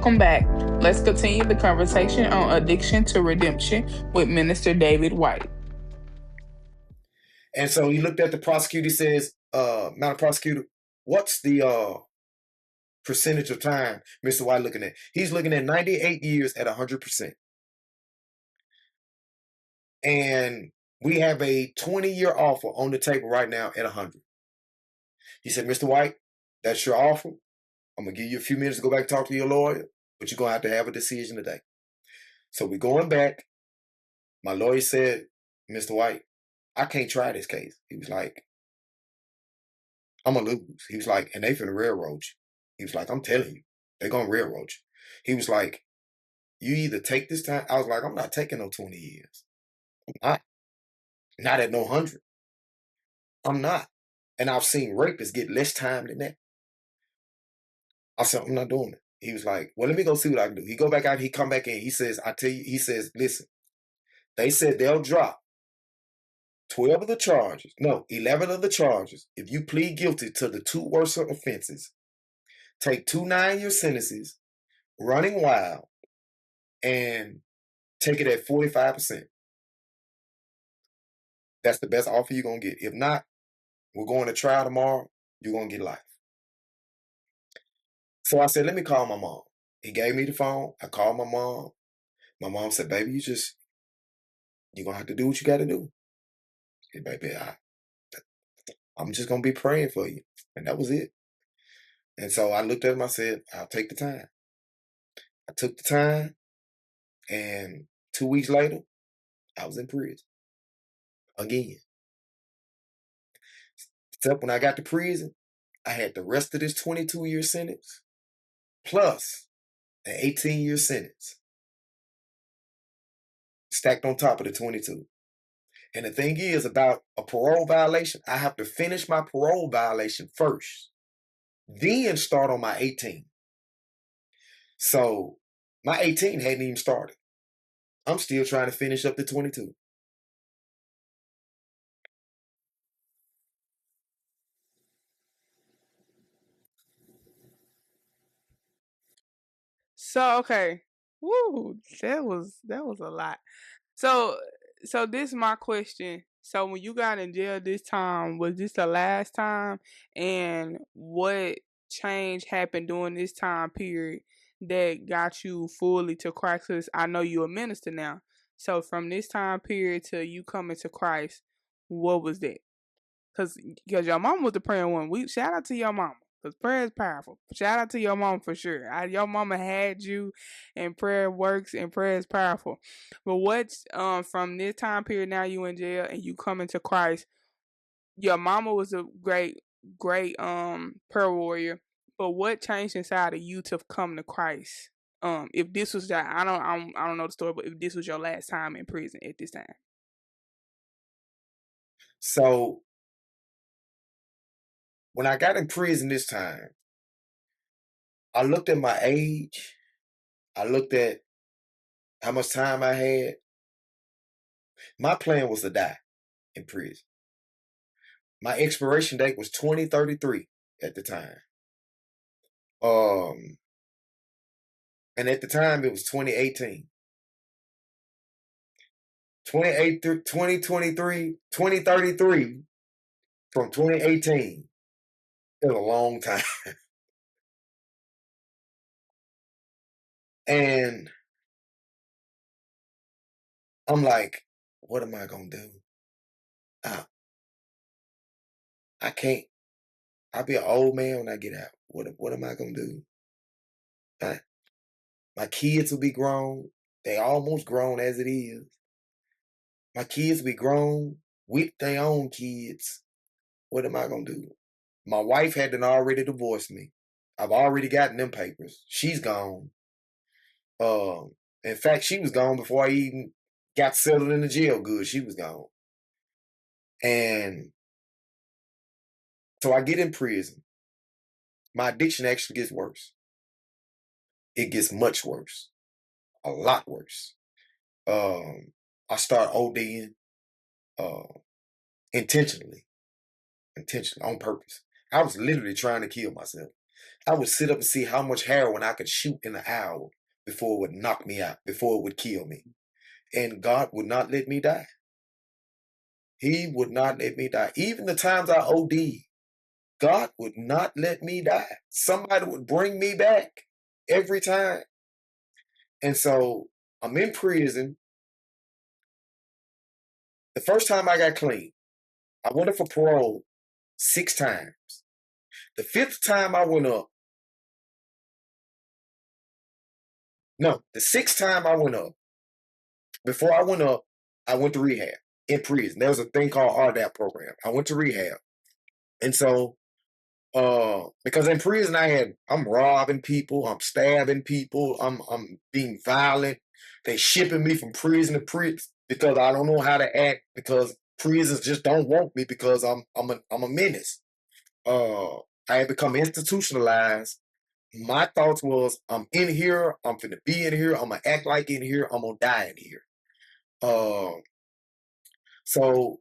Welcome back. Let's continue the conversation on addiction to redemption with Minister David White. And so he looked at the prosecutor. He says, Madam Prosecutor, what's the percentage of time Mr. White looking at? He's looking at 98 years at 100%. And we have a 20-year offer on the table right now at 100. He said, Mr. White, that's your offer. I'm going to give you a few minutes to go back and talk to your lawyer, but you're going to have a decision today. So we're going back. My lawyer said, Mr. White, I can't try this case. He was like, I'm going to lose. He was like, and they finna railroad you. He was like, I'm telling you, they're going to railroad you. He was like, you either take this time. I was like, I'm not taking no 20 years. I'm not at no 100. I'm not. And I've seen rapists get less time than that. I said, I'm not doing it. He was like, well, let me go see what I can do. He go back out, he come back in. He says, I tell you, he says, listen, they said they'll drop 11 of the charges if you plead guilty to the 2 worst offenses, take 2 9-year sentences, running wild, and take it at 45%. That's the best offer you're going to get. If not, we're going to trial tomorrow. You're going to get life. So I said, let me call my mom. He gave me the phone. I called my mom. My mom said, baby, you're going to have to do what you got to do. I said, baby, I'm just going to be praying for you. And that was it. And so I looked at him. I said, I'll take the time. I took the time. And 2 weeks later, I was in prison. Again. Except when I got to prison, I had the rest of this 22-year sentence plus an 18-year sentence stacked on top of the 22. And the thing is about a parole violation, I have to finish my parole violation first, then start on my 18. So my 18 hadn't even started. I'm still trying to finish up the 22. So okay. Woo, that was a lot. So this is my question. So when you got in jail this time, was this the last time? And what change happened during this time period that got you fully to Christ? 'Cause I know you're a minister now. So from this time period to you coming to Christ, what was that? Because your mom was the praying one. We shout out to your mama. Because prayer is powerful. Shout out to your mom for sure. Your mama had you, and prayer works, and prayer is powerful. But what's from this time period now you in jail and you coming to Christ? Your mama was a great prayer warrior. But what changed inside of you to come to Christ? If this was that, I don't know the story, but if this was your last time in prison at this time. So when I got in prison this time, I looked at my age. I looked at how much time I had. My plan was to die in prison. My expiration date was 2033 at the time. And at the time it was 2018. 2023, 2033 from 2018 is a long time. And I'm like, what am I going to do? I can't. I'll be an old man when I get out. What am I going to do? My kids will be grown. They almost grown as it is. My kids will be grown with their own kids. What am I going to do? My wife had already divorced me. I've already gotten them papers. She's gone. In fact, she was gone before I even got settled in the jail good. She was gone. And so I get in prison. My addiction actually gets worse. It gets much worse. A lot worse. I start ODing intentionally, on purpose. I was literally trying to kill myself. I would sit up and see how much heroin I could shoot in an hour before it would knock me out, before it would kill me. And God would not let me die. He would not let me die. Even the times I OD'd, God would not let me die. Somebody would bring me back every time. And so I'm in prison. The first time I got clean, I went up for parole 6 times. The 5th time I went up, no, the 6th time I went up, before I went up, I went to rehab in prison. There was a thing called RDAP program. I went to rehab. And so, because in prison I'm robbing people, I'm stabbing people, I'm being violent. They shipping me from prison to prison because I don't know how to act, because prisons just don't want me because I'm a menace. I had become institutionalized. My thoughts was, I'm in here, I'm finna be in here, I'm gonna act like in here, I'm gonna die in here. So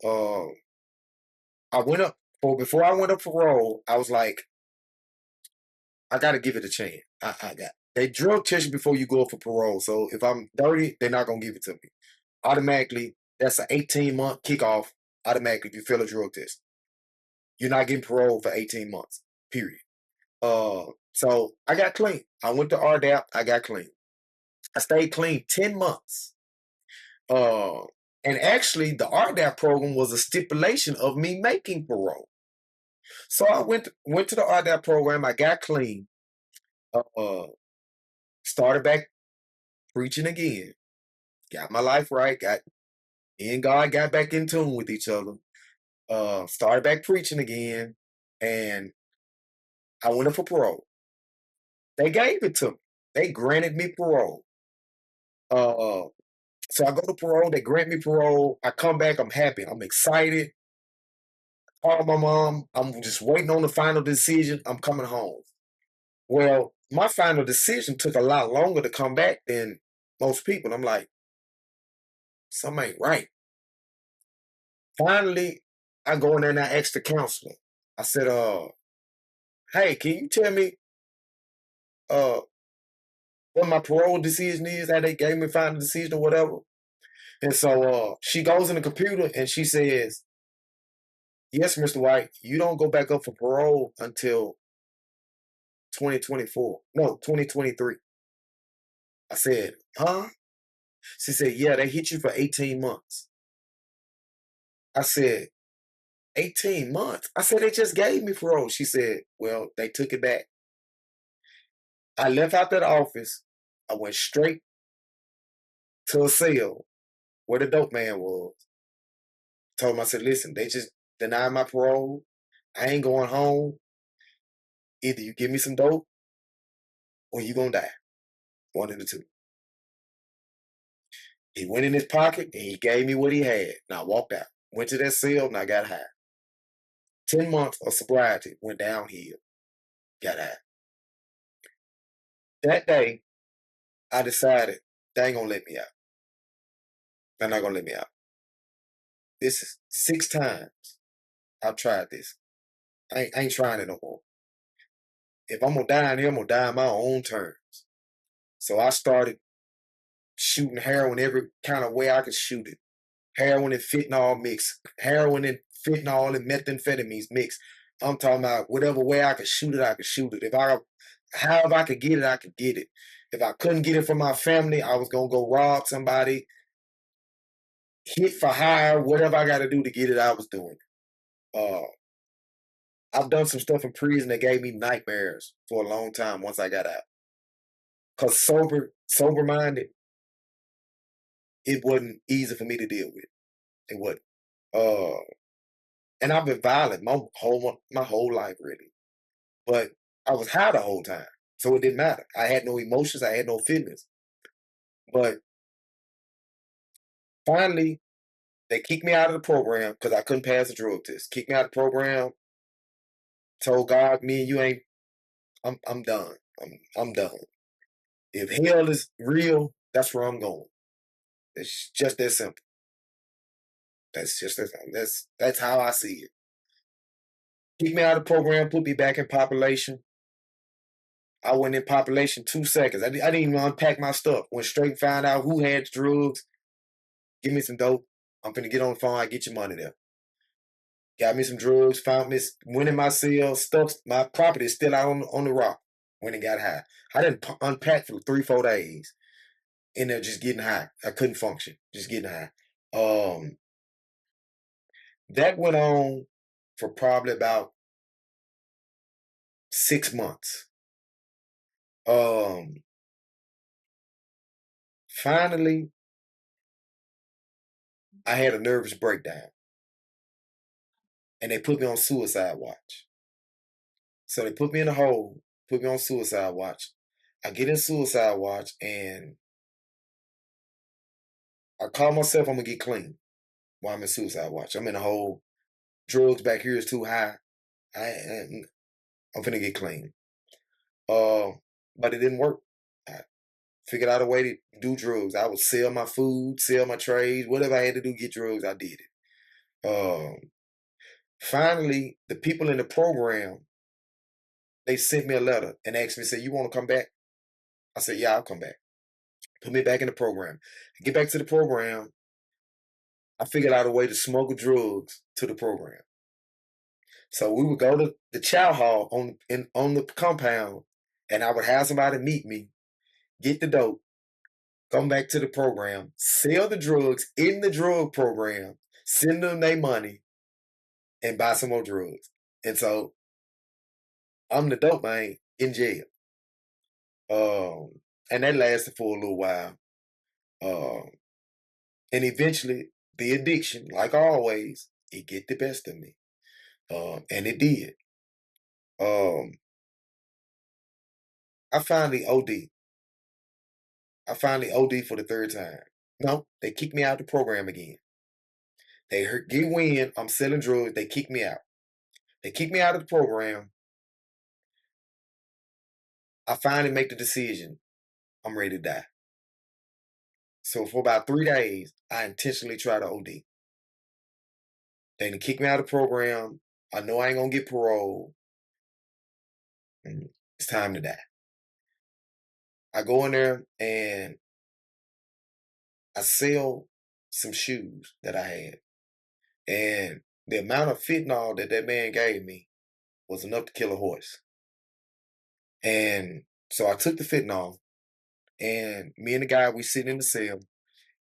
I went up, before I went up for parole, I was like, I gotta give it a chance. They drug test you before you go up for parole. So if I'm dirty, they're not gonna give it to me. Automatically, that's an 18-month kickoff. Automatically, if you fail a drug test, you're not getting parole for 18 months. Period. So I got clean. I went to RDAP. I got clean. I stayed clean 10 months. And actually, the RDAP program was a stipulation of me making parole. So I went to the RDAP program. I got clean. Started back preaching again. Got my life right. Me and God got back in tune with each other. Started back preaching again, and I went up for parole. They gave it to me. They granted me parole. So I go to parole. They grant me parole. I come back. I'm happy. I'm excited. Call my mom. I'm just waiting on the final decision. I'm coming home. Well, my final decision took a lot longer to come back than most people. I'm like, something ain't right. Finally, I go in there and I ask the counselor. I said, hey, can you tell me uh what my parole decision is, how they gave me final decision or whatever? And so she goes in the computer and she says, yes, Mr. White, you don't go back up for parole until 2024. No, 2023. I said, huh? She said, yeah, they hit you for 18 months. I said, 18 months? I said, they just gave me parole. She said, well, they took it back. I left out that office. I went straight to a cell where the dope man was. Told him, I said, listen, they just denied my parole. I ain't going home. Either you give me some dope or you gonna die. One of the two. He went in his pocket and he gave me what he had. And I walked out. Went to that cell and I got high. 10 months of sobriety went downhill. Got high. That day, I decided they ain't gonna let me out. They're not gonna let me out. This is 6 times I've tried this. I ain't trying it no more. If I'm gonna die in here, I'm gonna die on my own terms. So I started shooting heroin every kind of way I could shoot it. Heroin and fentanyl mix. Heroin and fentanyl and methamphetamines mix. I'm talking about whatever way I could shoot it, I could shoot it. However I could get it, I could get it. If I couldn't get it from my family, I was gonna go rob somebody, hit for hire, whatever I got to do to get it, I was doing. I've done some stuff in prison that gave me nightmares for a long time once I got out. Cause sober-minded, it wasn't easy for me to deal with. It wasn't. And I've been violent my whole life, really. But I was high the whole time, so it didn't matter. I had no emotions, I had no feelings. But finally, they kicked me out of the program because I couldn't pass the drug test. Kicked me out of the program. Told God, me and you ain't. I'm done. I'm done. If hell is real, that's where I'm going. It's just that simple. That's just that's how I see it. Kick me out of the program, put me back in population. I went in population 2 seconds. I didn't even unpack my stuff. Went straight and found out who had drugs. Give me some dope. I'm finna get on the phone. I get your money there. Got me some drugs. Found me. Went in my cell. Stuff. My property is still out on the rock. Went and got high. I didn't unpack for 3-4 days. In there just getting high. I couldn't function. Just getting high. That went on for probably about 6 months. Finally, I had a nervous breakdown. And they put me on suicide watch. So they put me in a hole, put me on suicide watch. I get in suicide watch and I call myself I'm gonna get clean while I'm in suicide watch. I'm in a hole. Drugs back here is too high. I'm finna get clean. But it didn't work. I figured out a way to do drugs. I would sell my food, sell my trades, whatever I had to do, get drugs, I did it. Finally, the people in the program, they sent me a letter and asked me, say, you want to come back? I said, yeah, I'll come back. Put me back in the program. I get back to the program. I figured out a way to smuggle drugs to the program. So we would go to the chow hall on the compound, and I would have somebody meet me, get the dope, come back to the program, sell the drugs in the drug program, send them their money, and buy some more drugs. And so I'm the dope man in jail. And that lasted for a little while. And eventually, the addiction, like always, it get the best of me. And it did. I finally OD. I finally OD for the 3rd time. No, they kicked me out of the program again. They get wind, I'm selling drugs, they kick me out. They kick me out of the program. I finally make the decision, I'm ready to die. So for about 3 days, I intentionally try to OD. They kick me out of the program. I know I ain't gonna get parole. It's time to die. I go in there and I sell some shoes that I had. And the amount of fentanyl that man gave me was enough to kill a horse. And so I took the fentanyl, and me and the guy, we sitting in the cell,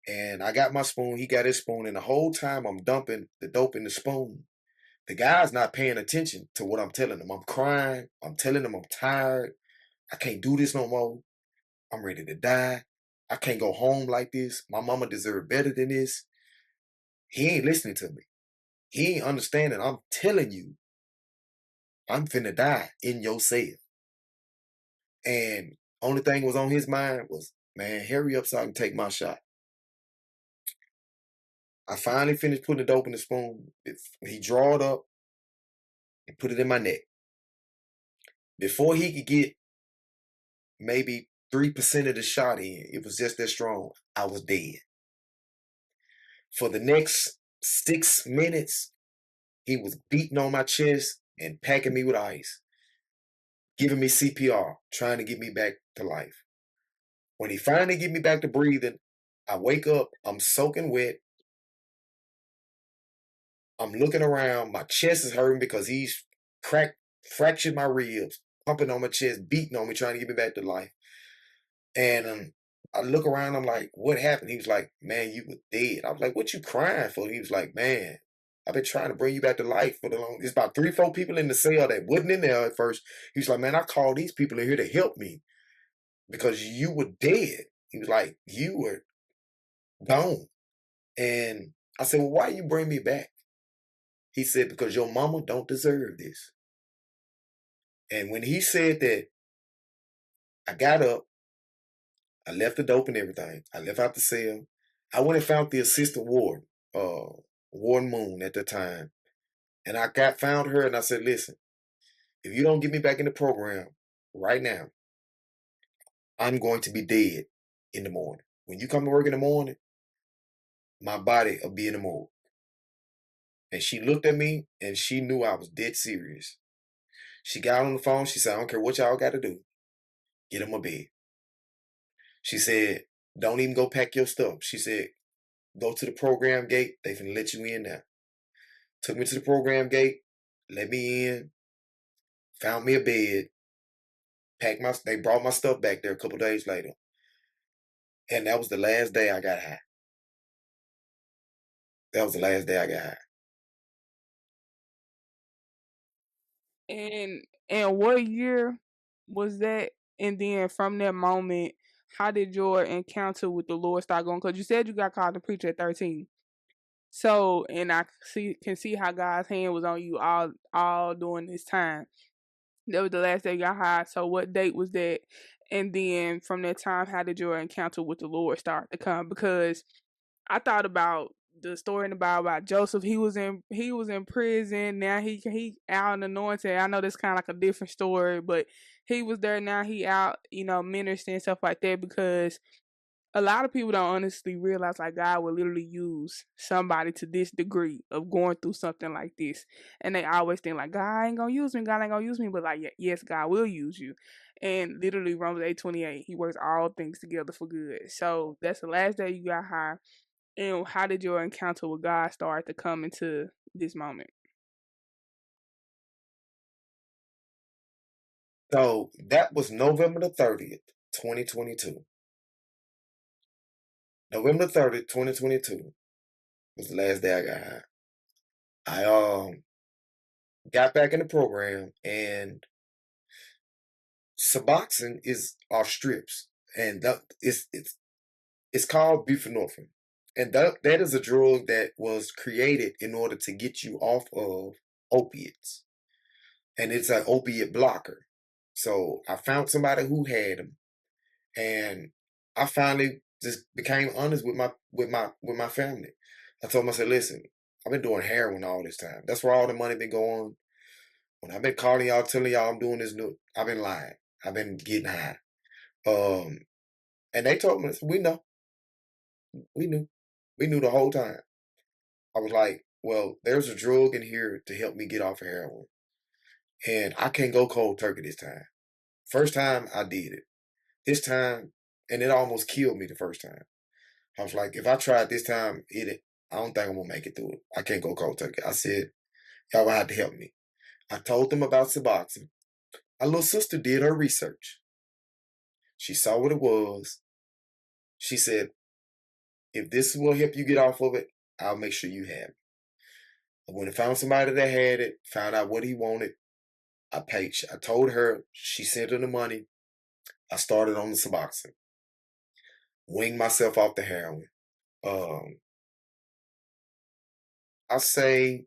and I got my spoon, he got his spoon, and the whole time I'm dumping the dope in the spoon, the guy's not paying attention to what I'm telling him. I'm crying. I'm telling him I'm tired. I can't do this no more. I'm ready to die. I can't go home like this. My mama deserved better than this. He ain't listening to me. He ain't understanding. I'm telling you, I'm finna die in your cell. And only thing was on his mind was, man, hurry up so I can take my shot. I finally finished putting the dope in the spoon. He drawed up and put it in my neck. Before he could get maybe 3% of the shot in, it was just that strong, I was dead. For the next 6 minutes, he was beating on my chest and packing me with ice, giving me CPR, trying to get me back to life. When he finally get me back to breathing, I wake up, I'm soaking wet. I'm looking around, my chest is hurting because he's fractured my ribs, pumping on my chest, beating on me, trying to get me back to life. And I look around, I'm like, what happened? He was like, man, you were dead. I was like, what you crying for? He was like, man, I've been trying to bring you back to life for the long. There's about 3-4 people in the cell that wasn't in there at first. He was like, man, I called these people in here to help me because you were dead. He was like, you were gone. And I said, well, why you bring me back? He said, because your mama don't deserve this. And when he said that, I got up, I left the dope and everything. I left out the cell. I went and found the assistant warden, Warden Moon at the time. And I found her and I said, listen, if you don't get me back in the program right now, I'm going to be dead in the morning. When you come to work in the morning, my body will be in the morgue. And she looked at me and she knew I was dead serious. She got on the phone. She said, I don't care what y'all got to do. get him a bed. She said, don't even go pack your stuff. She said, go to the program gate. They finna let you in now. Took me to the program gate, let me in, found me a bed, they brought my stuff back there a couple days later. And that was the last day I got high. That was the last day I got high. And what year was that? And then from that moment, how did your encounter with the Lord start going? Because you said you got called to preach at 13. So, and I can see how God's hand was on you all during this time. That was the last day you got high. So, what date was that? And then from that time, how did your encounter with the Lord start to come? Because I thought about the story in the Bible about Joseph. He was in prison. Now he out and anointed. I know that's kind of like a different story, but he was there. Now he out, ministering and stuff like that. Because a lot of people don't honestly realize like God will literally use somebody to this degree of going through something like this, and they always think like God ain't gonna use me. God ain't gonna use me, but like yes, God will use you. And literally Romans 8:28, He works all things together for good. So that's the last day you got high. And how did your encounter with God start to come into this moment? So that was November the 30th, 2022. November 30th, 2022 was the last day I got high. I got back in the program, and Suboxone are strips, and it's called buprenorphine, and that is a drug that was created in order to get you off of opiates, and it's an opiate blocker. So I found somebody who had them, and I finally just became honest with my family. I told them, I said, listen, I've been doing heroin all this time. That's where all the money been going. When I've been calling y'all, telling y'all I'm doing this new, I've been lying. I've been getting high. And they told me, we know. We knew. We knew the whole time. I was like, well, there's a drug in here to help me get off of heroin. And I can't go cold turkey this time. First time I did it. This time, and it almost killed me the first time. I was like, if I try it this time, I don't think I'm gonna make it through it. I can't go cold turkey. I said, y'all gonna have to help me. I told them about Suboxone. My little sister did her research. She saw what it was. She said, if this will help you get off of it, I'll make sure you have it. I went and found somebody that had it, found out what he wanted. I paid. I told her, she sent her the money. I started on the Suboxone. Winged myself off the heroin. I say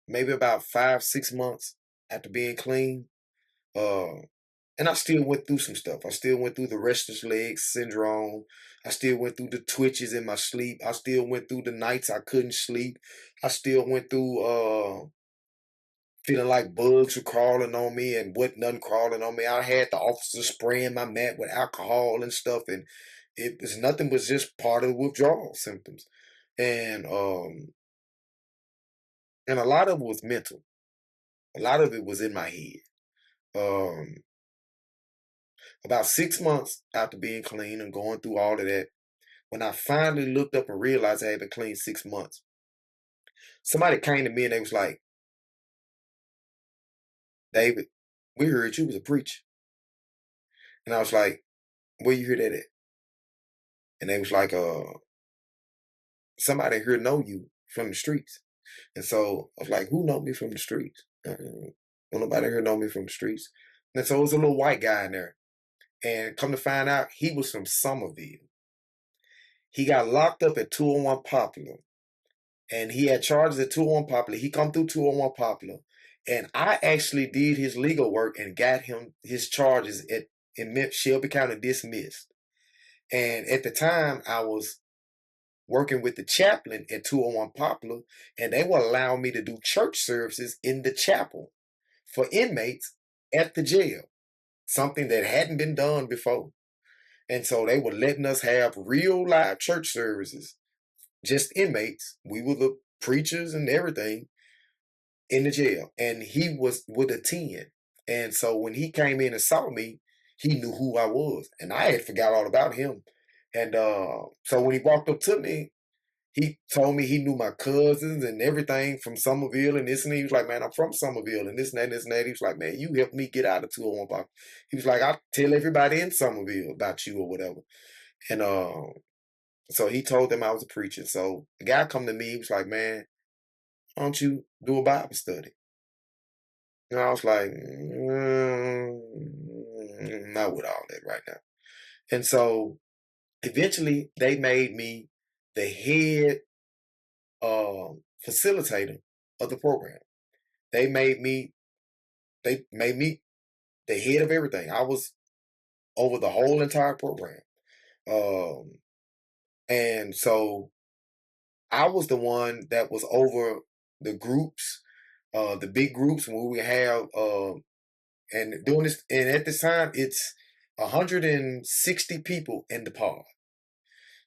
maybe about 5-6 months after being clean. And I still went through some stuff. I still went through the restless legs syndrome. I still went through the twitches in my sleep. I still went through the nights I couldn't sleep. I still went through feeling like bugs were crawling on me and wasn't nothing crawling on me. I had the officers spraying my mat with alcohol and stuff, and it was nothing but just part of the withdrawal symptoms. And a lot of it was mental. A lot of it was in my head. Um, about 6 months after being clean and going through all of that, when I finally looked up and realized I had been clean 6 months, somebody came to me and they was like, David, we heard you was a preacher. And I was like, where you hear that at? And they was like, somebody here know you from the streets. And so I was like, who know me from the streets? Don't nobody here know me from the streets. And so it was a little white guy in there. And come to find out, he was from Somerville. He got locked up at 201 Popular. And he had charges at 201 Popular. He come through 201 Popular. And I actually did his legal work and got him his charges in Shelby County dismissed. And at the time, I was working with the chaplain at 201 Poplar, and they would allow me to do church services in the chapel for inmates at the jail, something that hadn't been done before. And so they were letting us have real live church services, just inmates. We were the preachers and everything in the jail. And he would attend. And so when he came in and saw me, he knew who I was. And I had forgot all about him. And so when he walked up to me, he told me he knew my cousins and everything from Somerville and this and that. He was like, man, I'm from Somerville and this and that and this and that. He was like, man, you helped me get out of 201 Park. He was like, I'll tell everybody in Somerville about you or whatever. And so he told them I was a preacher. So the guy come to me, he was like, man, why don't you do a Bible study? And I was like, not with all that right now. And so eventually they made me the head facilitator of the program. They made me the head of everything. I was over the whole entire program. And so I was the one that was over the groups, the big groups when we have and doing this, and at this time it's 160 people in the pod.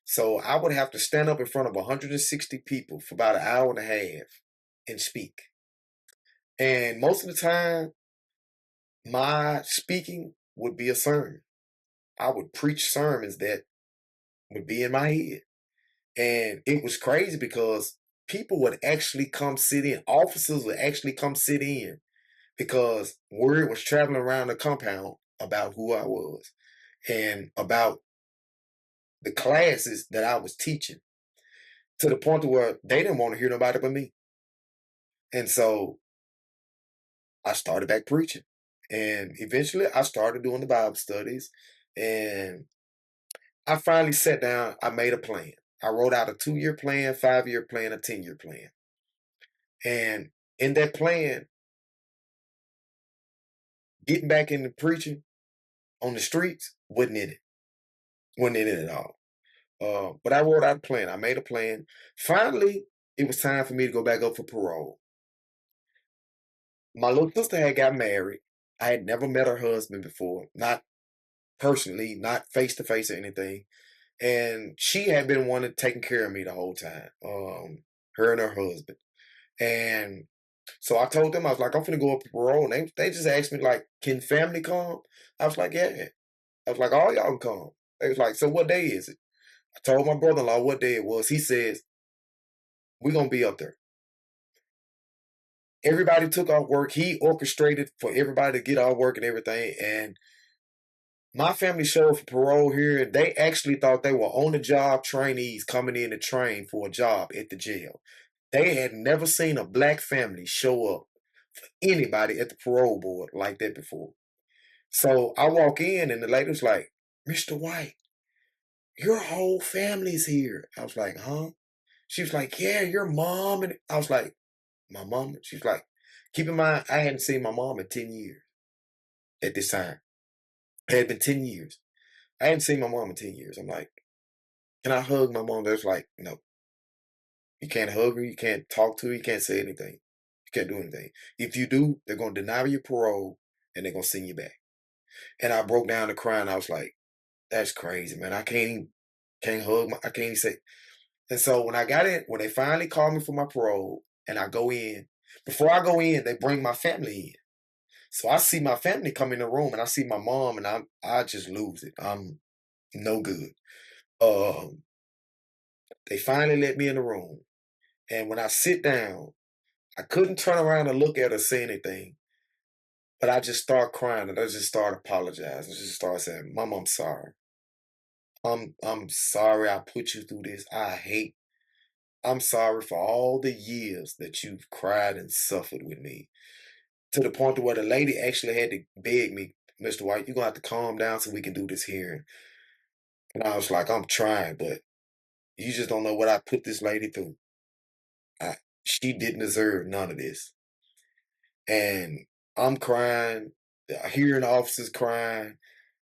So I would have to stand up in front of 160 people for about an hour and a half and speak. And most of the time, my speaking would be a sermon. I would preach sermons that would be in my head. And it was crazy because people would actually come sit in. Officers would actually come sit in because word was traveling around the compound about who I was and about the classes that I was teaching, to the point to where they didn't want to hear nobody but me. And so I started back preaching. And eventually I started doing the Bible studies. And I finally sat down, I made a plan. I wrote out a 2-year plan, 5-year plan, a 10-year plan. And in that plan, getting back into preaching on the streets wasn't in it. Wasn't in it at all. But I wrote out a plan. I made a plan. Finally, it was time for me to go back up for parole. My little sister had got married. I had never met her husband before, not personally, not face to face or anything. And she had been wanting taking care of me the whole time. Her and her husband. And so I told them, I was like, I'm finna go up for parole. And they just asked me, like, can family come? I was like, yeah. I was like, all y'all can come. They was like, so what day is it? I told my brother-in-law what day it was. He says, we're going to be up there. Everybody took off work. He orchestrated for everybody to get off work and everything. And my family showed up for parole here. They actually thought they were on-the-job trainees coming in to train for a job at the jail. They had never seen a black family show up for anybody at the parole board like that before. So I walk in and the lady was like, Mr. White, your whole family's here. I was like, huh? She was like, yeah, your mom. And I was like, my mom? She was like, keep in mind, I hadn't seen my mom in 10 years at this time. It had been 10 years. I hadn't seen my mom in 10 years. I'm like, can I hug my mom? They was like, no. You can't hug her. You can't talk to her. You can't say anything. You can't do anything. If you do, they're going to deny you parole and they're going to send you back. And I broke down to crying. I was like, that's crazy, man. I can't hug. I can't even say. And so when I got in, when they finally called me for my parole and I go in, before I go in, they bring my family in. So I see my family come in the room and I see my mom and I just lose it. I'm no good. They finally let me in the room. And when I sit down, I couldn't turn around and look at her, say anything. But I just start crying and I just start apologizing. I just start saying, Mom, I'm sorry. I'm sorry I put you through this. I'm sorry for all the years that you've cried and suffered with me. To the point to where the lady actually had to beg me, Mr. White, you're going to have to calm down so we can do this hearing. And I was like, I'm trying, but you just don't know what I put this lady through. She didn't deserve none of this. And I'm crying, the hearing officer's crying,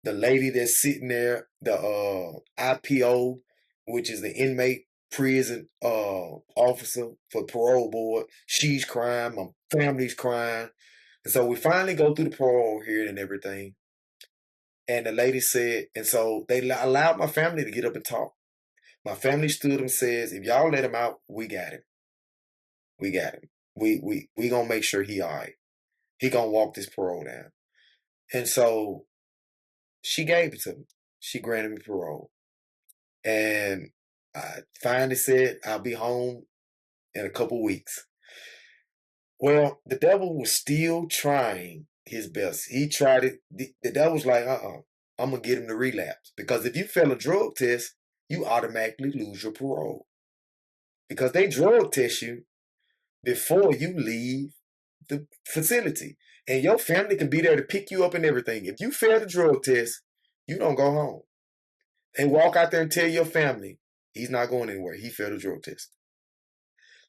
the lady that's sitting there, the IPO, which is the inmate prison officer for parole board, she's crying, my family's crying. And so we finally go through the parole hearing and everything. And the lady said, and so they allowed my family to get up and talk. My family stood and says, if y'all let him out, we got him. We got him. We gonna make sure he all right. He gonna walk this parole down. And so she gave it to me. She granted me parole. And I finally said I'll be home in a couple weeks. Well, the devil was still trying his best. He tried it. The devil's like, I'm gonna get him to relapse. Because if you fail a drug test, you automatically lose your parole. Because they drug test you before you leave the facility. And your family can be there to pick you up and everything. If you fail the drug test, you don't go home. And walk out there and tell your family, he's not going anywhere. He failed the drug test.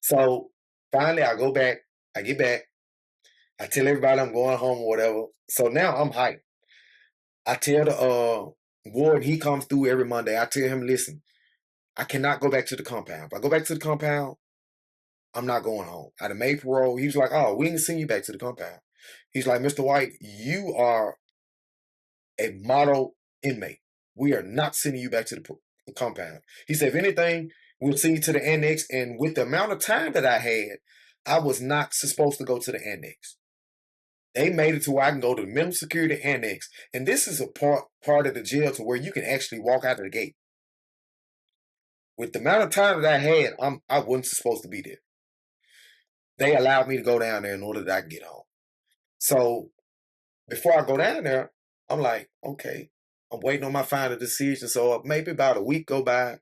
So finally, I go back. I get back. I tell everybody I'm going home or whatever. So now I'm hyped. I tell the warden, he comes through every Monday. I tell him, listen, I cannot go back to the compound. If I go back to the compound, I'm not going home. I done made parole. He was like, oh, we didn't send you back to the compound. He's like, Mr. White, you are a model inmate. We are not sending you back to the compound. He said, if anything, we'll send you to the annex. And with the amount of time that I had, I was not supposed to go to the annex. They made it to where I can go to the minimum security annex. And this is a part of the jail to where you can actually walk out of the gate. With the amount of time that I had, I wasn't supposed to be there. They allowed me to go down there in order that I can get home. So before I go down there, I'm like, okay, I'm waiting on my final decision. So maybe about a week go by,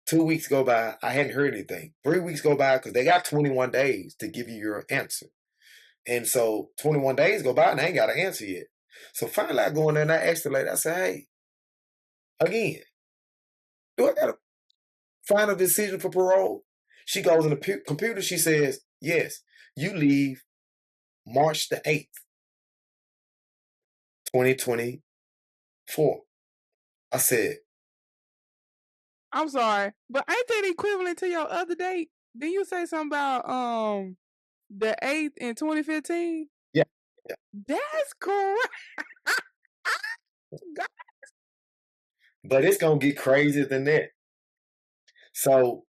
2 weeks go by. I hadn't heard anything. 3 weeks go by because they got 21 days to give you your answer. And so 21 days go by and I ain't got an answer yet. So finally I go in there and I ask the lady, I say, hey, again, do I got a final decision for parole? She goes in the computer, she says, yes, you leave March the 8th, 2024. I said, I'm sorry, but ain't that equivalent to your other date? Didn't you say something about the 8th in 2015? yeah. That's correct. But it's going to get crazier than that. So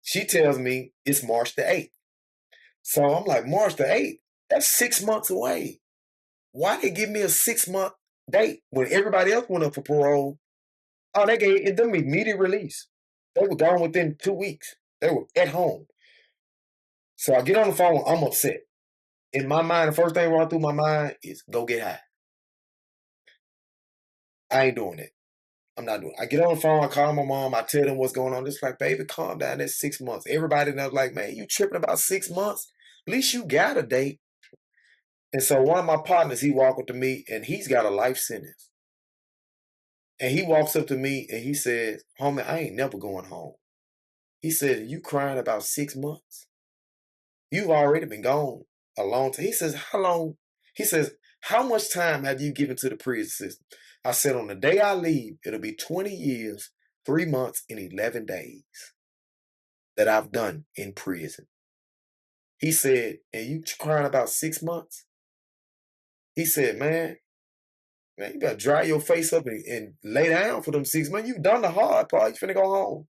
she tells me it's March the 8th. So I'm like, March the 8th? That's 6 months away. Why they give me a 6-month date when everybody else went up for parole? Oh, they gave them immediate release. They were gone within 2 weeks. They were at home. So I get on the phone, I'm upset. In my mind, the first thing running through my mind is go get high. I ain't doing it. I'm not doing it. I get on the phone, I call my mom, I tell them what's going on. It's like, baby, calm down. That's 6 months. Everybody knows, like, man, you tripping about 6 months? At least you got a date. And so one of my partners, he walked up to me and he's got a life sentence. And he walks up to me and he says, homie, I ain't never going home. He said, you crying about 6 months? You've already been gone a long time. He says, how long? He says, how much time have you given to the prison system? I said, on the day I leave, it'll be 20 years, 3 months, and 11 days that I've done in prison. He said, and you crying about 6 months? He said, man, you better dry your face up and lay down for them 6 months. You've done the hard part. You finna go home.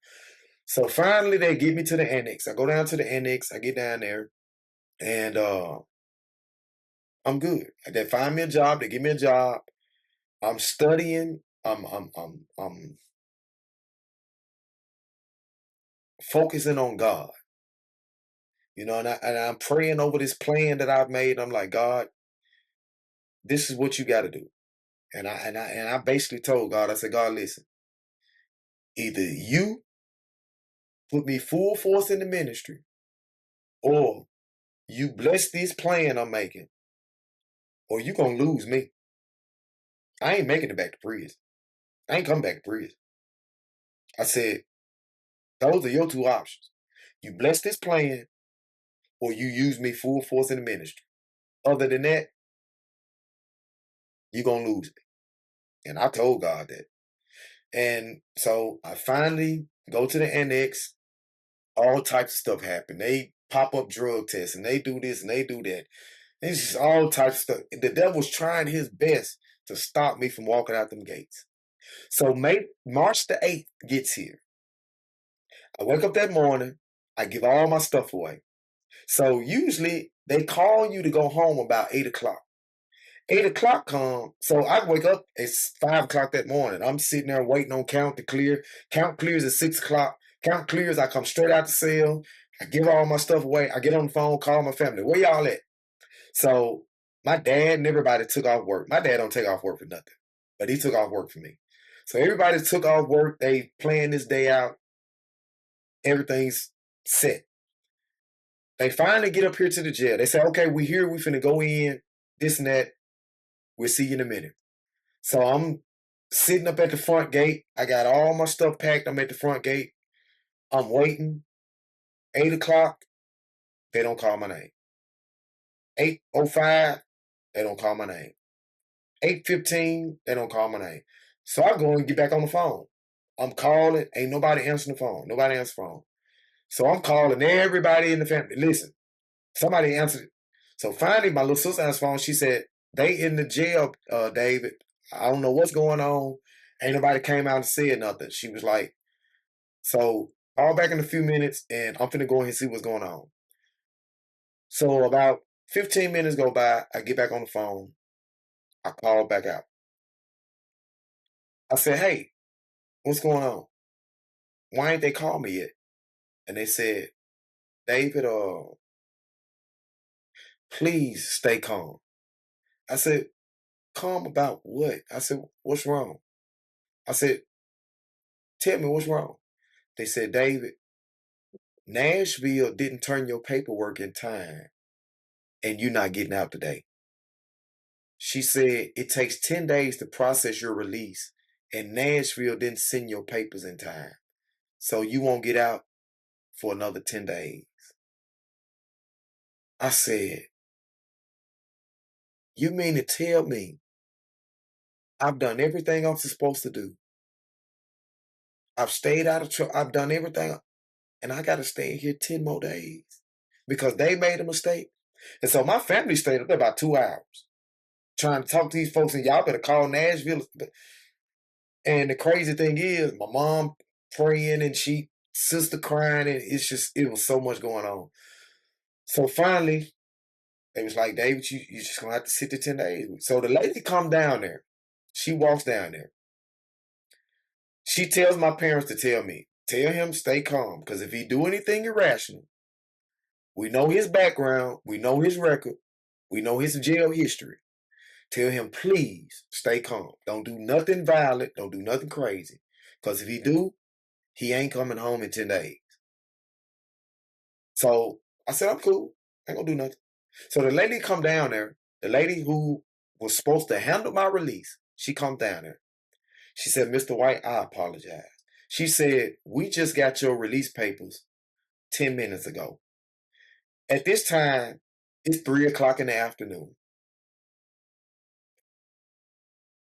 So finally, they get me to the annex. I go down to the annex. I get down there, and I'm good. They find me a job. They give me a job. I'm studying. I'm focusing on God. You know, and I'm praying over this plan that I've made. I'm like, God, this is what you got to do. And I basically told God, I said, God, listen, either you put me full force in the ministry, or you bless this plan I'm making, or you gonna lose me. I ain't making it back to prison. I ain't coming back to prison. I said, those are your two options. You bless this plan, or you use me full force in the ministry. Other than that, you're gonna lose me. And I told God that. And so I finally go to the annex. All types of stuff happen. They pop up drug tests and they do this and they do that. It's just all types of stuff. The devil's trying his best to stop me from walking out them gates. So March the 8th gets here. I wake up that morning. I give all my stuff away. So usually they call you to go home about 8 o'clock. 8 o'clock come, so I wake up, it's 5 o'clock that morning. I'm sitting there waiting on count to clear. Count clears at 6 o'clock. Count clears, I come straight out the cell. I give all my stuff away. I get on the phone, call my family. Where y'all at? So my dad and everybody took off work. My dad don't take off work for nothing, but he took off work for me. So everybody took off work. They planned this day out. Everything's set. They finally get up here to the jail. They say, okay, we here. We finna go in, this and that. We'll see you in a minute. So I'm sitting up at the front gate. I got all my stuff packed. I'm at the front gate. I'm waiting. 8 o'clock, they don't call my name. 8:05, they don't call my name. 8:15, they don't call my name. So I go and get back on the phone. I'm calling. Ain't nobody answering the phone. Nobody answers the phone. So I'm calling everybody in the family. Listen, somebody answered it. So finally, my little sister answered the phone. She said, they in the jail, David. I don't know what's going on. Ain't nobody came out and said nothing. She was like, so call back in a few minutes and I'm finna go in and see what's going on. So about 15 minutes go by. I get back on the phone. I call back out. I said, hey, what's going on? Why ain't they called me yet? And they said, David, please stay calm. I said, calm about what? I said, what's wrong? I said, tell me what's wrong. They said, David, Nashville didn't turn your paperwork in time and you're not getting out today. She said, it takes 10 days to process your release and Nashville didn't send your papers in time. So you won't get out for another 10 days. I said, you mean to tell me I've done everything I'm supposed to do? I've stayed out of trouble. I've done everything. And I got to stay here 10 more days because they made a mistake. And so my family stayed up there about 2 hours trying to talk to these folks, and y'all better call Nashville. And the crazy thing is, my mom praying and sister crying, and it was so much going on. So finally, they was like, David, you just gonna have to sit there 10 days. So the lady come down there. She walks down there. She tells my parents to tell me, tell him stay calm, because if he do anything irrational, we know his background, we know his record, we know his jail history. Tell him, please stay calm. Don't do nothing violent. Don't do nothing crazy. Because if he do, he ain't coming home in 10 days. So I said, I'm cool. I ain't gonna do nothing. So the lady come down there, the lady who was supposed to handle my release, she come down there. She said, Mr. White, I apologize. She said, we just got your release papers 10 minutes ago. At this time, it's 3 o'clock in the afternoon.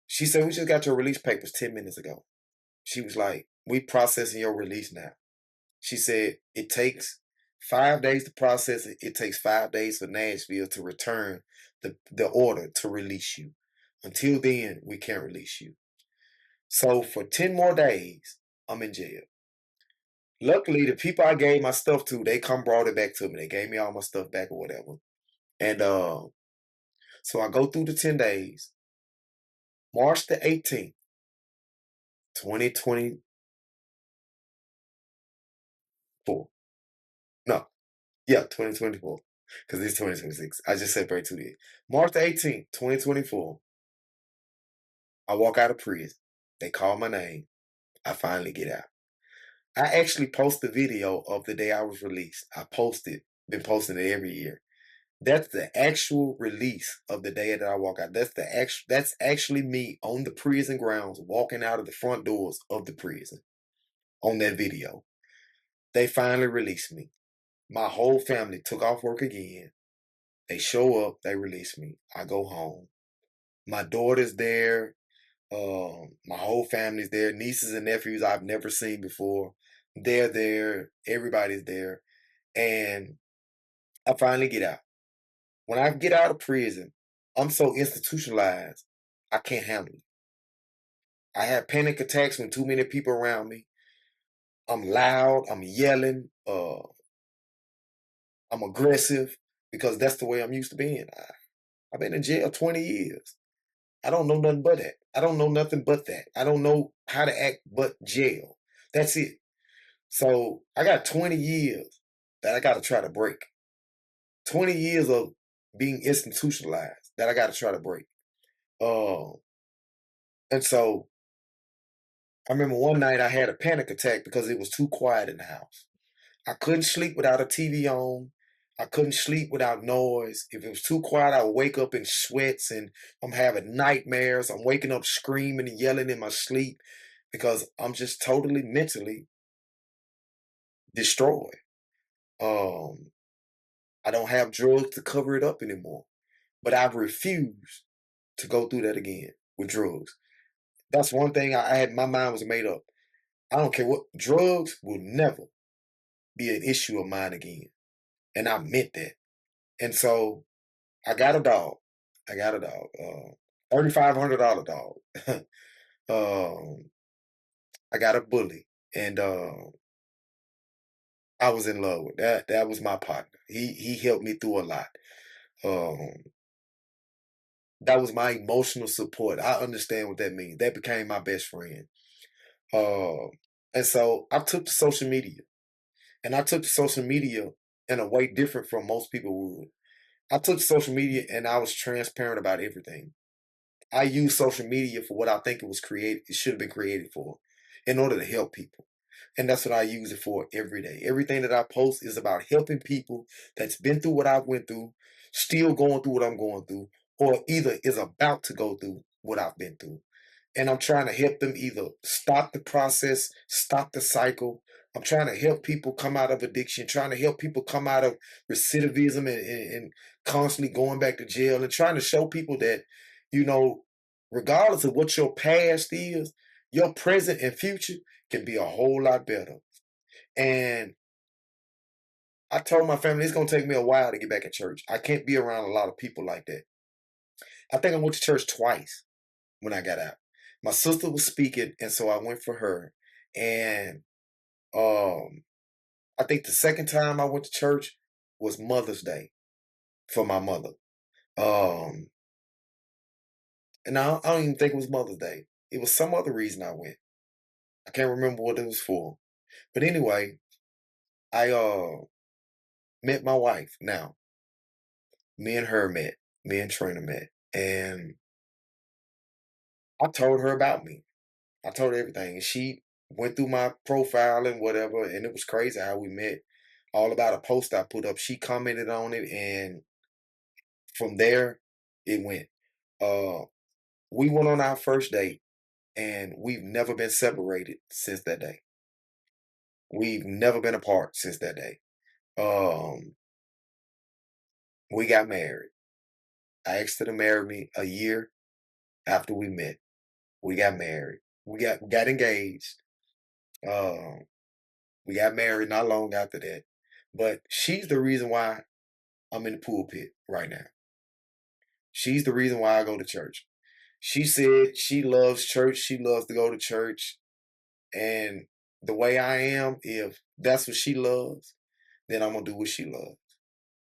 She said, we just got your release papers 10 minutes ago. She was like, we processing your release now. She said, it takes 5 days to process it. It takes 5 days for Nashville to return the order to release you. Until then, we can't release you. So for 10 more days, I'm in jail. Luckily, the people I gave my stuff to, they brought it back to me. They gave me all my stuff back or whatever. And so I go through the 10 days. March the 18th, 2024. No, yeah, 2024. Because it's 2026. I just separated 2 days. March the 18th, 2024. I walk out of prison. They call my name. I finally get out. I actually post the video of the day I was released. Been posting it every year. That's the actual release of the day that I walk out. That's actually me on the prison grounds walking out of the front doors of the prison on that video. They finally released me. My whole family took off work again. They show up, they release me. I go home. My daughter's there. My whole family's there. Nieces and nephews I've never seen before. They're there. Everybody's there. And I finally get out. When I get out of prison, I'm so institutionalized, I can't handle it. I have panic attacks when too many people around me. I'm loud. I'm yelling. I'm aggressive because that's the way I'm used to being. I've been in jail 20 years. I don't know nothing but that. I don't know nothing but that. I don't know how to act but jail. That's it. So I got 20 years that I got to try to break. 20 years of being institutionalized that I got to try to break. Uh, and so I remember one night I had a panic attack because it was too quiet in the house. I couldn't sleep without a TV on. I couldn't sleep without noise. If it was too quiet, I would wake up in sweats and I'm having nightmares. I'm waking up screaming and yelling in my sleep because I'm just totally mentally destroyed. Um, I don't have drugs to cover it up anymore. But I refuse to go through that again with drugs. That's one thing I had, my mind was made up. I don't care what, drugs will never be an issue of mine again. And I meant that. And so I got a dog. I got a dog. $3,500 dog. I got a bully. And I was in love with that. That was my partner. He helped me through a lot. Um, that was my emotional support. I understand what that means. That became my best friend. Uh, and so I took to social media. And I took to social media in a way different from most people would. I took to social media and I was transparent about everything. I use social media for what I think it was created, it should have been created for, in order to help people. And that's what I use it for every day. Everything that I post is about helping people that's been through what I went through, still going through what I'm going through, or either is about to go through what I've been through. And I'm trying to help them either stop the process, stop the cycle. I'm trying to help people come out of addiction, trying to help people come out of recidivism and constantly going back to jail, and trying to show people that, you know, regardless of what your past is, your present and future can be a whole lot better. And I told my family it's gonna take me a while to get back in church. I can't be around a lot of people like that. I think I went to church twice when I got out. My sister was speaking, and so I went for her. And um, I think the second time I went to church was Mother's Day for my mother. Um, and I don't even think it was Mother's Day. It was some other reason I went. I can't remember what it was for. But anyway, I met my wife now. Me and her met. Me and Trina met. And I told her about me. I told her everything. And she went through my profile and whatever. And it was crazy how we met. All about a post I put up. She commented on it. And from there, it went. Uh, we went on our first date. And we've never been separated since that day. We've never been apart since that day. Um, we got married. I asked her to marry me a year after we met. We got married. We got engaged. Um, we got married not long after that. But she's the reason why I'm in the pulpit right now. She's the reason why I go to church. She said she loves church. She loves to go to church. And the way I am, if that's what she loves, then I'm gonna do what she loves.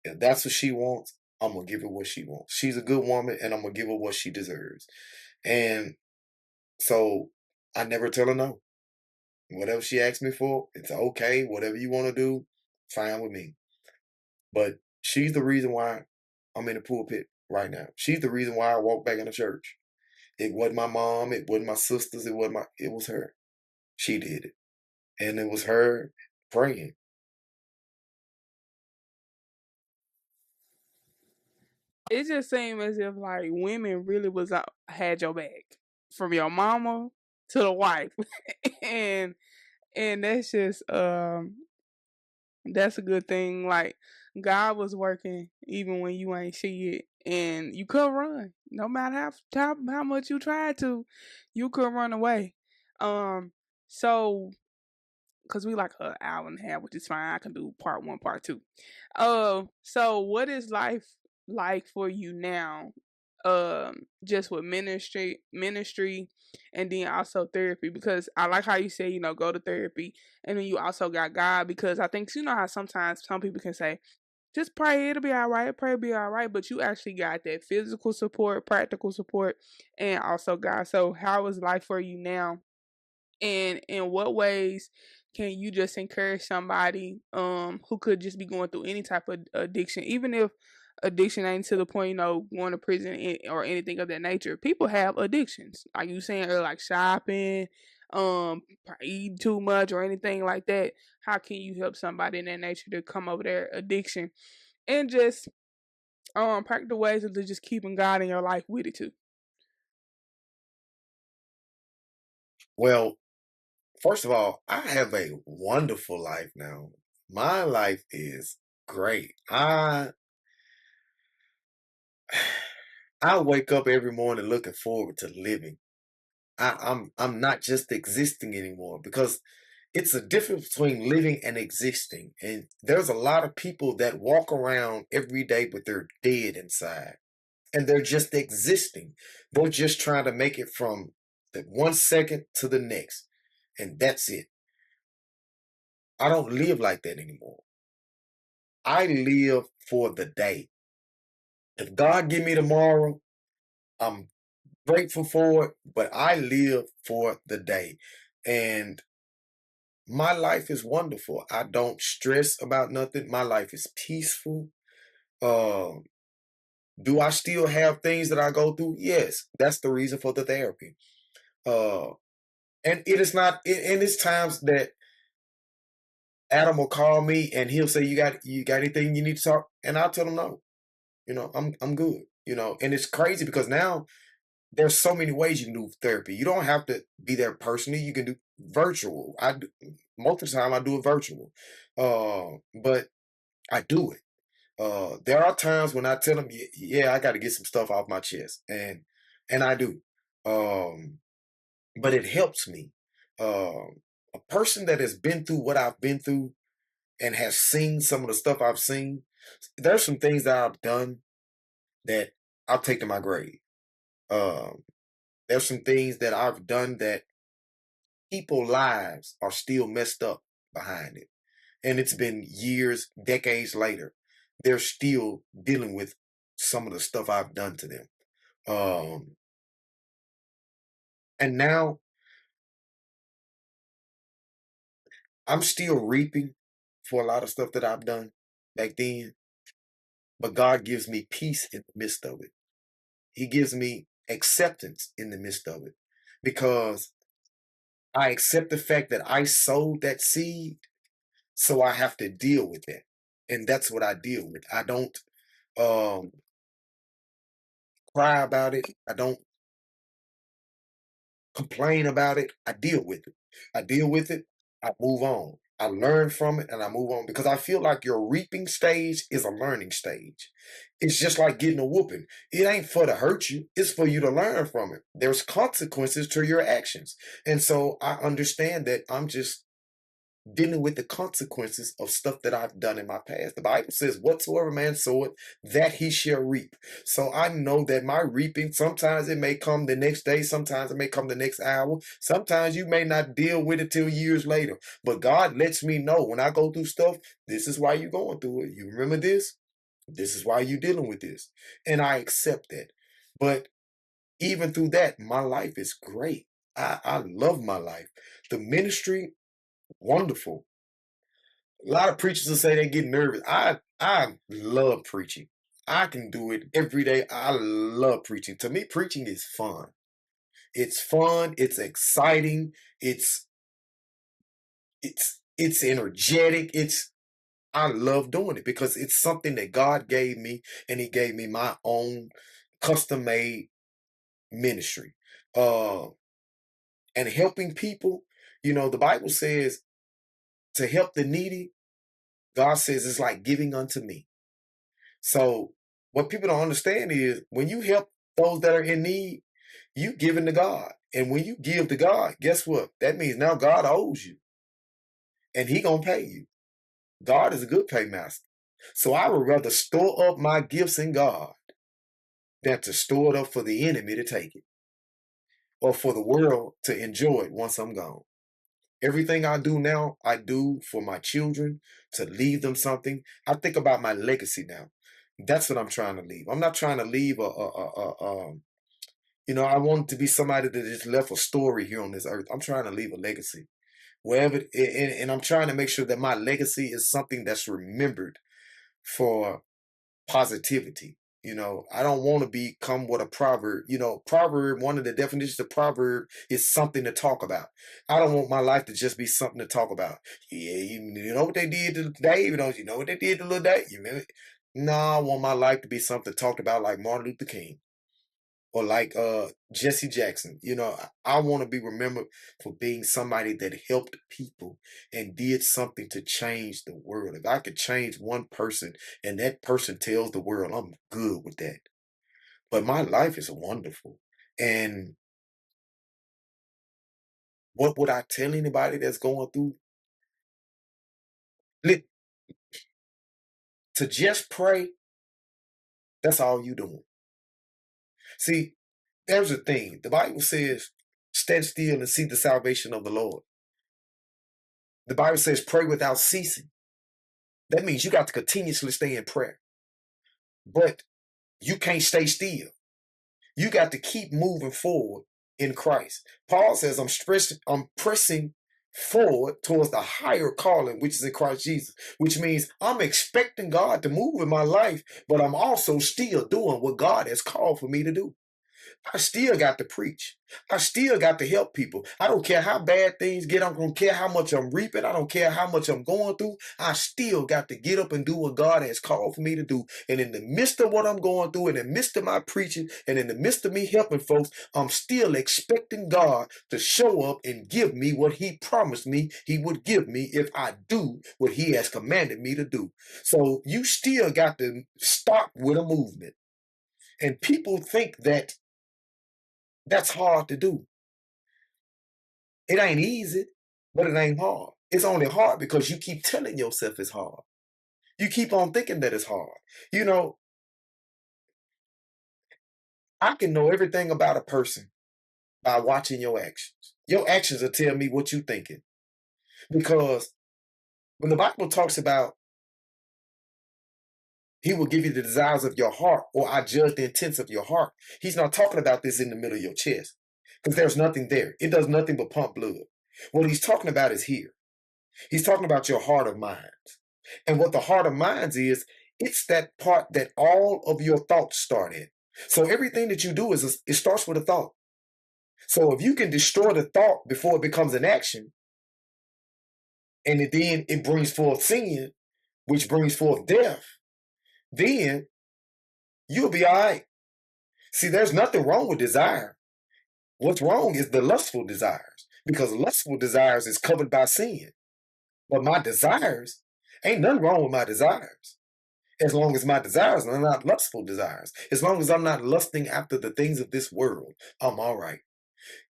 If that's what she wants, I'm gonna give her what she wants. She's a good woman, and I'm gonna give her what she deserves. And so I never tell her no. Whatever she asks me for, it's okay. Whatever you want to do, fine with me. But she's the reason why I'm in the pulpit right now. She's the reason why I walk back in the church. It wasn't my mom. It wasn't my sisters. It was her. She did it. And it was her praying. It just seemed as if like women really was out, had your back from your mama to the wife, and that's just that's a good thing. Like God was working even when you ain't see it, and you could run no matter how much you tried to, you could run away. Um, so because we like an hour and a half, which is fine. I can do part one, part two. So what is life like for you now? Just with ministry, and then also therapy. Because I like how you say, go to therapy, and then you also got God. Because I think you know how sometimes some people can say, just pray, it'll be all right. Pray, it'll be all right. But you actually got that physical support, practical support, and also God. So, how is life for you now? And in what ways can you just encourage somebody who could just be going through any type of addiction, even if addiction ain't to the point, going to prison or anything of that nature. People have addictions. Like you saying earlier, like shopping, eating too much or anything like that. How can you help somebody in that nature to come over their addiction and just practical ways of just keeping God in your life with it too? Well, first of all, I have a wonderful life now. My life is great. I wake up every morning looking forward to living. I'm not just existing anymore, because it's a difference between living and existing. And there's a lot of people that walk around every day, but they're dead inside. And they're just existing. They're just trying to make it from the 1 second to the next. And that's it. I don't live like that anymore. I live for the day. If God give me tomorrow, I'm grateful for it, but I live for the day. And my life is wonderful. I don't stress about nothing. My life is peaceful. Um, do I still have things that I go through? Yes. That's the reason for the therapy. Uh, and it is not in it's times that Adam will call me and he'll say, you got anything you need to talk? And I'll tell him no. I'm good. And it's crazy because now there's so many ways you can do therapy. You don't have to be there personally. You can do virtual. Most of the time I do it virtual. But I do it. There are times when I tell them, yeah, I got to get some stuff off my chest, and I do. But it helps me. A person that has been through what I've been through and has seen some of the stuff I've seen, there's some things that I've done that I'll take to my grave. Um, there's some things that I've done that people lives are still messed up behind it. And it's been years, decades later. They're still dealing with some of the stuff I've done to them. Um, and now I'm still reaping for a lot of stuff that I've done back then, but God gives me peace in the midst of it. He gives me acceptance in the midst of it, because I accept the fact that I sowed that seed, so I have to deal with that. And that's what I deal with. I don't um cry about it. I don't complain about it. I deal with it. I deal with it. I move on. I learn from it and I move on, because I feel like your reaping stage is a learning stage. It's just like getting a whooping. It ain't for to hurt you, it's for you to learn from it. There's consequences to your actions. And so I understand that I'm just dealing with the consequences of stuff that I've done in my past. The Bible says, whatsoever man soweth, that he shall reap. So I know that my reaping, sometimes it may come the next day, sometimes it may come the next hour, sometimes you may not deal with it till years later. But God lets me know when I go through stuff, this is why you're going through it. You remember this? This is why you're dealing with this. And I accept that. But even through that, my life is great. I love my life. The ministry, wonderful. A lot of preachers will say they get nervous. I love preaching. I can do it every day. I love preaching. To me, preaching is fun. It's fun. It's exciting. It's energetic. I love doing it because it's something that God gave me, and He gave me my own custom made ministry. Uh, and helping people. The Bible says to help the needy. God says it's like giving unto me. So what people don't understand is when you help those that are in need, you giving to God. And when you give to God, guess what? That means now God owes you and He gonna pay you. God is a good paymaster. So I would rather store up my gifts in God than to store it up for the enemy to take it or for the world to enjoy it once I'm gone. Everything I do now, I do for my children to leave them something. I think about my legacy now. That's what I'm trying to leave. I'm not trying to leave I want to be somebody that just left a story here on this earth. I'm trying to leave a legacy. Wherever, and I'm trying to make sure that my legacy is something that's remembered for positivity. I don't want to become what a proverb. Proverb, one of the definitions of proverb is something to talk about. I don't want my life to just be something to talk about. Yeah, you know what they did to David, don't you know what they did to little Dave? You remember? No, I want my life to be something talked about like Martin Luther King or like Jesse Jackson. I want to be remembered for being somebody that helped people and did something to change the world. If I could change one person and that person tells the world, I'm good with that. But my life is wonderful. And what would I tell anybody that's going through? To just pray, that's all you doing. See, there's a thing. The Bible says, stand still and see the salvation of the Lord. The Bible says, pray without ceasing. That means you got to continuously stay in prayer. But you can't stay still. You got to keep moving forward in Christ. Paul says, I'm pressing forward towards the higher calling, which is in Christ Jesus, which means I'm expecting God to move in my life, but I'm also still doing what God has called for me to do. I still got to preach. I still got to help people. I don't care how bad things get. I don't care how much I'm reaping. I don't care how much I'm going through. I still got to get up and do what God has called for me to do. And in the midst of what I'm going through, in the midst of my preaching, and in the midst of me helping folks, I'm still expecting God to show up and give me what he promised me he would give me if I do what he has commanded me to do. So you still got to start with a movement. And people think that that's hard to do. It ain't easy, but it ain't hard. It's only hard because you keep telling yourself it's hard. You keep on thinking that it's hard. I can know everything about a person by watching your actions. Your actions will tell me what you're thinking. Because when the Bible talks about he will give you the desires of your heart, or I judge the intents of your heart, he's not talking about this in the middle of your chest. Because there's nothing there. It does nothing but pump blood. What he's talking about is here. He's talking about your heart of minds. And what the heart of minds is, it's that part that all of your thoughts start in. So everything that you do it starts with a thought. So if you can destroy the thought before it becomes an action, and then it brings forth sin, which brings forth death, then you'll be all right. See, there's nothing wrong with desire. What's wrong is the lustful desires, because lustful desires is covered by sin. But my desires, ain't nothing wrong with my desires. As long as my desires are not lustful desires. As long as I'm not lusting after the things of this world, I'm all right.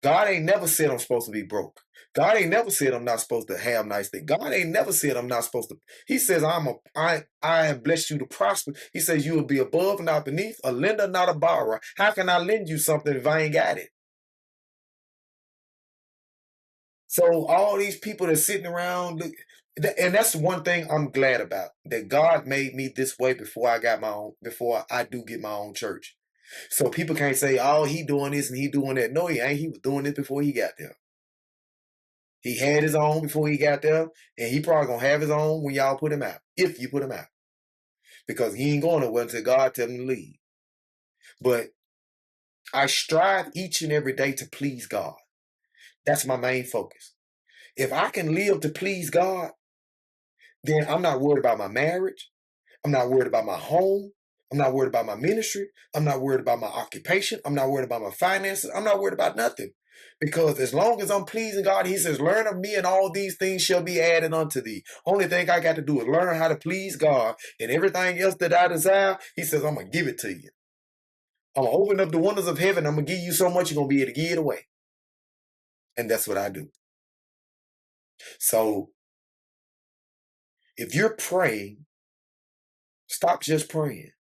God ain't never said I'm supposed to be broke. God ain't never said I'm not supposed to have nice things. God ain't never said I'm not supposed to. He says I have blessed you to prosper. He says you will be above, not beneath, a lender, not a borrower. How can I lend you something if I ain't got it? So all these people that are sitting around, and that's one thing I'm glad about, that God made me this way before I do get my own church. So people can't say, oh, he doing this and he doing that. No, he ain't. He was doing this before he got there. He had his own before he got there, and he probably gonna have his own when y'all put him out, if you put him out. Because he ain't going nowhere until God tell him to leave. But I strive each and every day to please God. That's my main focus. If I can live to please God, then I'm not worried about my marriage. I'm not worried about my home. I'm not worried about my ministry. I'm not worried about my occupation. I'm not worried about my finances. I'm not worried about nothing. Because as long as I'm pleasing God, he says, learn of me and all these things shall be added unto thee. Only thing I got to do is learn how to please God, and everything else that I desire, he says, I'm going to give it to you. I'm going to open up the windows of heaven. I'm going to give you so much, you're going to be able to give it away. And that's what I do. So if you're praying, stop just praying.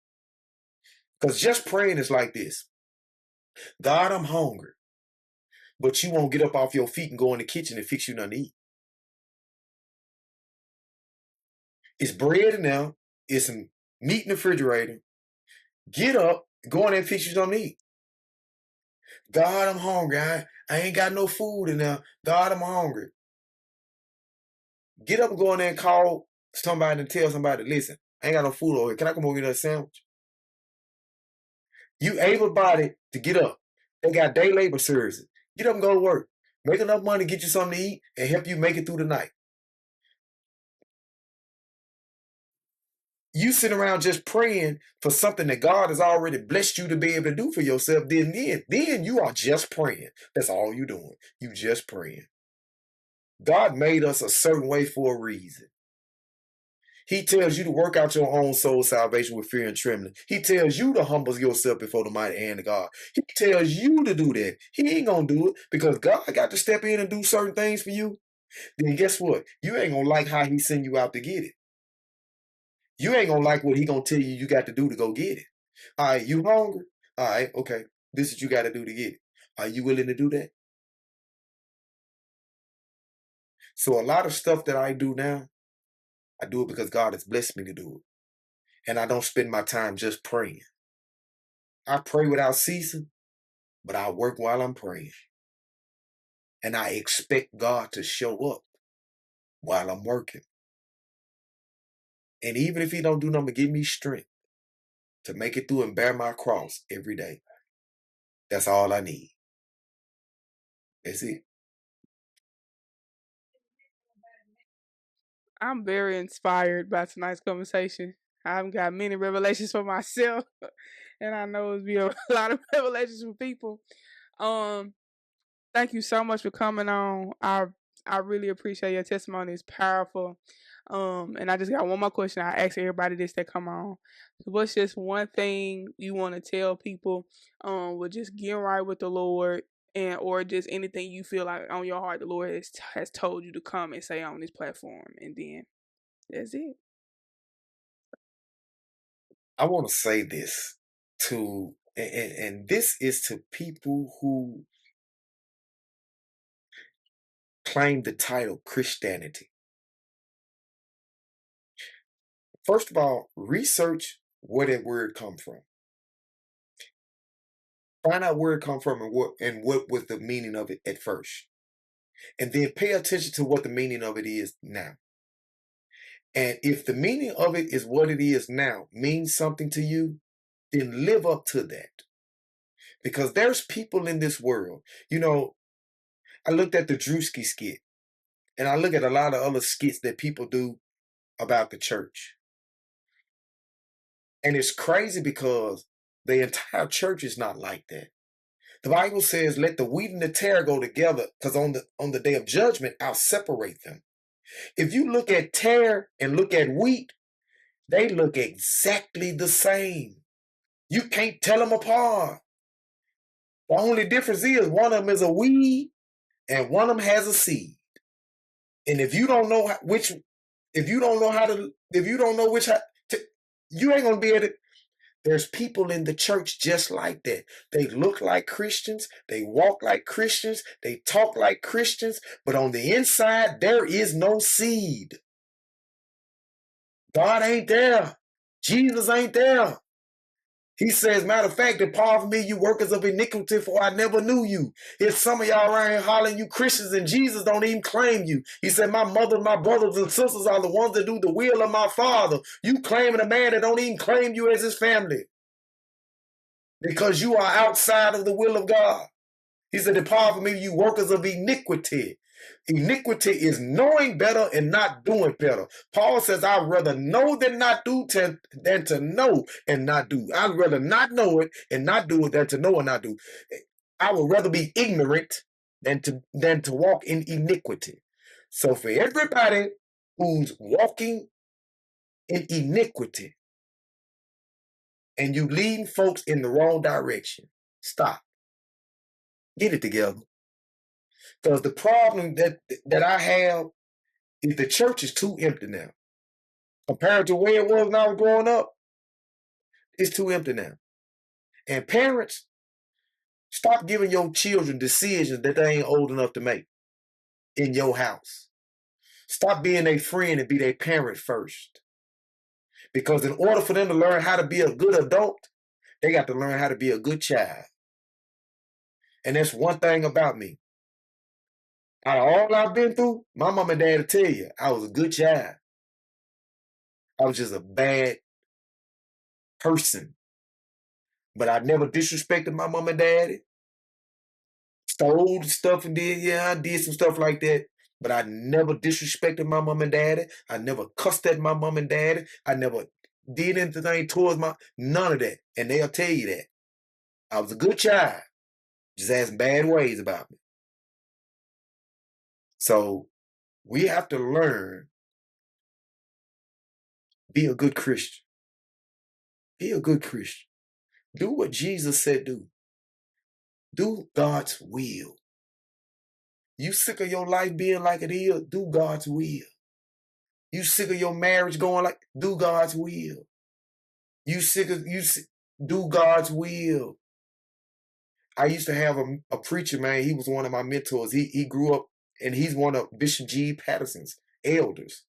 Because just praying is like this. God, I'm hungry. But you won't get up off your feet and go in the kitchen and fix you nothing to eat. It's bread in there. It's some meat in the refrigerator. Get up, go in there and fix you something to eat. God, I'm hungry. I ain't got no food in there. God, I'm hungry. Get up and go in there and call somebody and tell somebody, listen, I ain't got no food over here. Can I come over and get a sandwich? You able-bodied to get up. They got day labor services. Get up and go to work. Make enough money to get you something to eat and help you make it through the night. You sit around just praying for something that God has already blessed you to be able to do for yourself, then you are just praying. That's all you're doing. You just praying. God made us a certain way for a reason. He tells you to work out your own soul salvation with fear and trembling. He tells you to humble yourself before the mighty hand of God. He tells you to do that. He ain't going to do it because God got to step in and do certain things for you. Then guess what? You ain't going to like how he send you out to get it. You ain't going to like what he going to tell you got to do to go get it. All right, you hungry? All right, okay. This is what you got to do to get it. Are you willing to do that? So a lot of stuff that I do now, I do it because God has blessed me to do it. And I don't spend my time just praying. I pray without ceasing, but I work while I'm praying. And I expect God to show up while I'm working. And even if he don't do nothing but give me strength to make it through and bear my cross every day, that's all I need. That's it. I'm very inspired by tonight's conversation. I've got many revelations for myself, and I know it'll be a lot of revelations for people. Um, Thank you so much for coming on. I really appreciate your testimony. It's powerful. And I just got one more question. I ask everybody this that come on. What's just one thing you want to tell people with just getting right with the Lord, and or just anything you feel like on your heart the Lord has told you to come and say on this platform, and then that's it. I want to say this and this is to people who claim the title Christianity. First of all, research where that word come from. Find out where it come from and what was the meaning of it at first. And then pay attention to what the meaning of it is now. And if the meaning of it is what it is now, means something to you, then live up to that. Because there's people in this world. You know, I looked at the Drewski skit, and I look at a lot of other skits that people do about the church. And it's crazy because the entire church is not like that. The Bible says, let the wheat and the tare go together, because on the day of judgment, I'll separate them. If you look at tare and look at wheat, they look exactly the same. You can't tell them apart. The only difference is one of them is a weed and one of them has a seed. And if you don't know which, you ain't gonna be able to. There's people in the church just like that. They look like Christians, they walk like Christians, they talk like Christians, but on the inside, there is no seed. God ain't there. Jesus ain't there. He says, matter of fact, depart from me, you workers of iniquity, for I never knew you. If some of y'all around here hollering you Christians and Jesus don't even claim you. He said, my mother, my brothers and sisters are the ones that do the will of my Father. You claiming a man that don't even claim you as his family, because you are outside of the will of God. He said, depart from me, you workers of iniquity. Iniquity is knowing better and not doing better. Paul says, I'd rather know than not do than to know and not do. I'd rather not know it and not do it than to know and not do. I would rather be ignorant than to walk in iniquity. So for everybody who's walking in iniquity and you leading folks in the wrong direction, stop. Get it together. Because the problem that I have is the church is too empty now. Compared to where it was when I was growing up, it's too empty now. And parents, stop giving your children decisions that they ain't old enough to make in your house. Stop being their friend and be their parent first. Because in order for them to learn how to be a good adult, they got to learn how to be a good child. And that's one thing about me. Out of all I've been through, my mom and dad will tell you, I was a good child. I was just a bad person. But I never disrespected my mom and daddy. Stole stuff and I did some stuff like that. But I never disrespected my mom and daddy. I never cussed at my mom and daddy. I never did anything towards none of that. And they'll tell you that. I was a good child. Just had some bad ways about me. So we have to learn, be a good Christian. Be a good Christian. Do what Jesus said do. Do God's will. You sick of your life being like it is? Do God's will. You sick of your marriage going like, do God's will. Do God's will. I used to have a preacher, man. He was one of my mentors. He grew up, and he's one of Bishop G. Patterson's elders.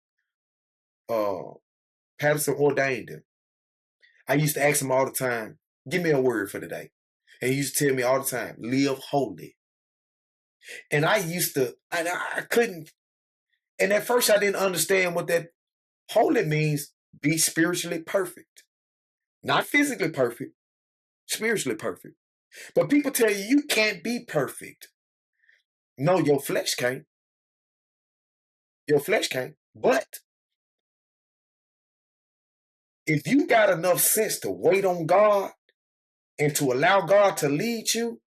Patterson ordained him. I used to ask him all the time, give me a word for today. And he used to tell me all the time, live holy. And I couldn't, and at first I didn't understand what that holy means. Be spiritually perfect. Not physically perfect, spiritually perfect. But people tell you can't be perfect. No, your flesh can't. Your flesh can't. But if you got enough sense to wait on God and to allow God to lead you,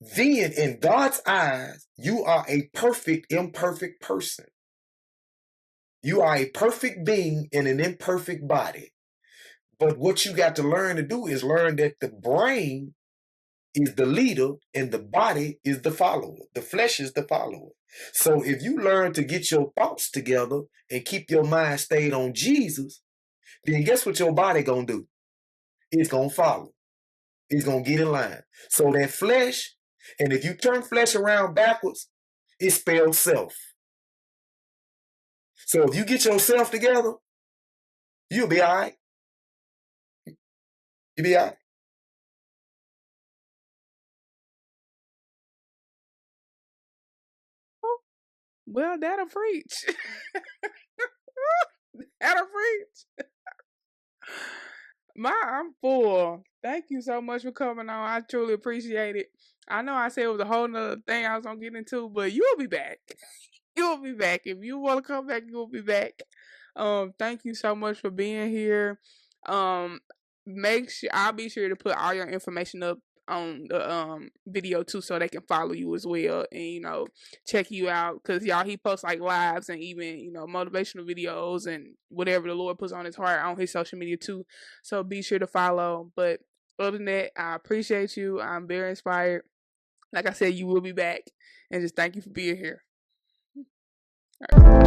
then in God's eyes, you are a perfect, imperfect person. You are a perfect being in an imperfect body. But what you got to learn to do is learn that the brain is the leader and the body is the follower. The flesh is the follower. So if you learn to get your thoughts together and keep your mind stayed on Jesus, then guess what your body gonna do? It's gonna follow. It's gonna get in line. So that flesh, and if you turn flesh around backwards, it spells self. So if you get yourself together, you'll be all right. You'll be all right. Well, that'll preach. That'll preach. I'm full. Thank you so much for coming on. I truly appreciate it. I know I said it was a whole nother thing I was gonna get into, but you'll be back. You'll be back. If you want to come back, you'll be back. Thank you so much for being here. I'll be sure to put all your information up on the video too, so they can follow you as well, and check you out, because he posts like lives and even motivational videos and whatever the Lord puts on his heart on his social media too. So be sure to follow. But other than that, I appreciate you. I'm very inspired. Like I said, you will be back, and just thank you for being here. All right.